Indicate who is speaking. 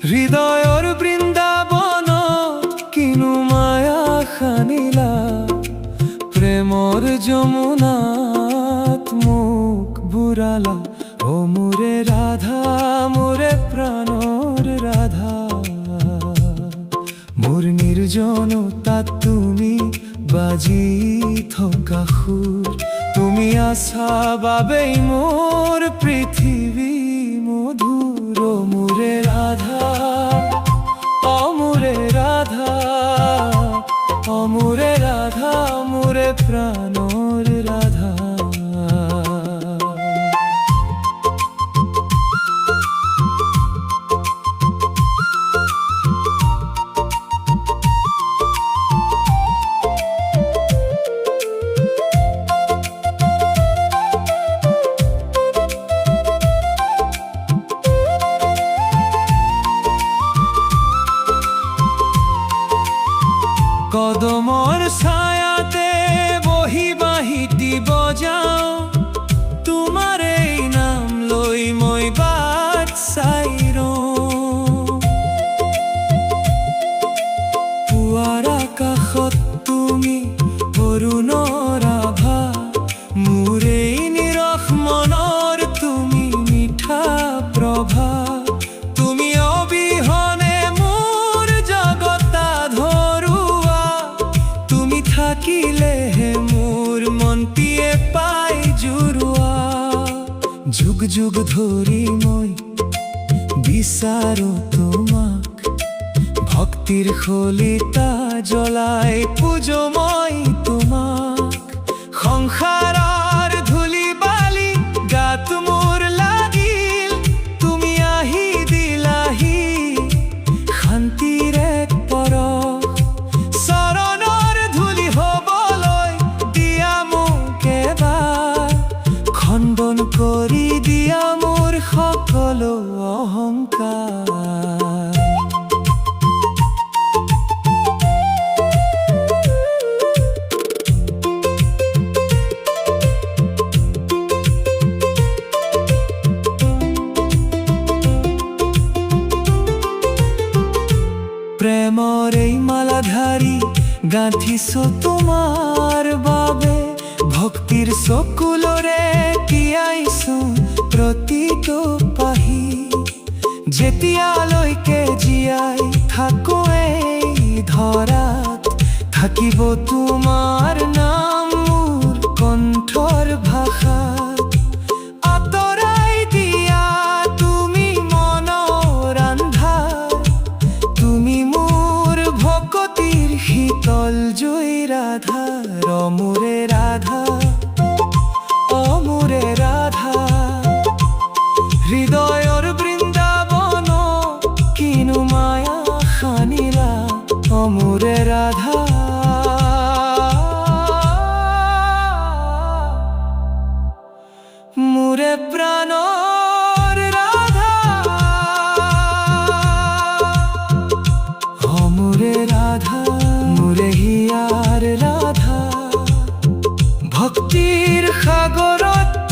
Speaker 1: হৃদয়ৰ বৃন্দাবন কিনু মায়া খানিলা প্ৰেমৰ যমুনাত মোক বুৰালা ও মোৰে ৰাধা মোৰে প্ৰাণৰ ৰাধা মোৰ নিৰ্জনতাত তুমি বাজি থকা সুৰ তুমি আছা বাবেই মোৰ পৃথিৱী মধুৰ মোৰে ৰাধা অমোৰে ৰাধা অমোৰে ৰাধা মোৰে প্ৰাণৰ ৰাধা কদমৰ ছায়াতে বহি বাঁহীটি বজাও তোমাৰ এই নাম লৈ মই বাট চাই ৰওঁ পুৱাৰ আকাশত তুমি অৰুণৰ আভা মোৰ এই নিৰস মনৰ তুমি মিঠা প্ৰভা তুমি অবিহনে মোৰ জগতা থাকিলেহে মোৰ মনটিয়ে পাই জুৰুৱা যুগ যুগ ধৰি মই বিচাৰো তোমাক ভক্তিৰ খলিতা জ্বলাই পূজো মই তোমাক সংসাৰৰ ধূলি বালি গাত মোৰ লাগিল তুমি আহি দিলাহি শান্তিৰ এক পৰশ খণ্ডন কৰি দিয়া মোৰ সকলো অহংকাৰ প্ৰেমৰ এই মালাধাৰী গাঁঠিছো তোমাৰ বাবে ভক্তিৰ চকুলোৰে তিয়াইছো প্ৰতিটো পাহি যেতিয়ালৈকে জীয়াই থাকো এই ধৰাত থাকিব তোমাৰ নাম মোৰ কণ্ঠৰ ভাষাত আঁতৰাই দিয়া তুমি মনৰ আন্ধাৰ তুমি মোৰ ভকতিৰ শীতল জুই ৰাধা অমোৰে ৰাধা অমোৰে ৰাধা হৃদয়ৰ বৃন্দাবন কিনু মায়া খানিলা অমোৰে ৰাধা মোৰে প্ৰাণৰ ৰাধা অমোৰে ৰাধা মোৰে হিয়াৰ ৰাধা ভক্তিৰ সাগৰত